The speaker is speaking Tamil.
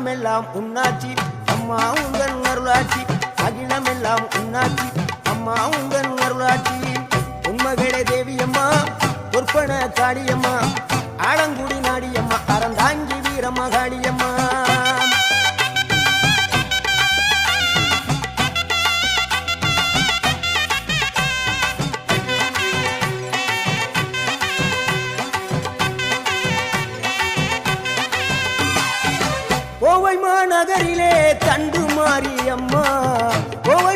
அகிலமெல்லாம் உன்னாட்சி அம்மா உந்தன் அருளாட்சி அகிலமெல்லாம் உன்னாட்சி அம்மா உந்தன் அருளாட்சி உண்மகளே தேவியம்மா பொற்பன காளியம்மா ஆலங்குடி நாடியம்மா அறந்தாங்கி வீரம்மா காளியம்மா கோவை மாநகரிலே தண்டு மாரியம்மா கோவை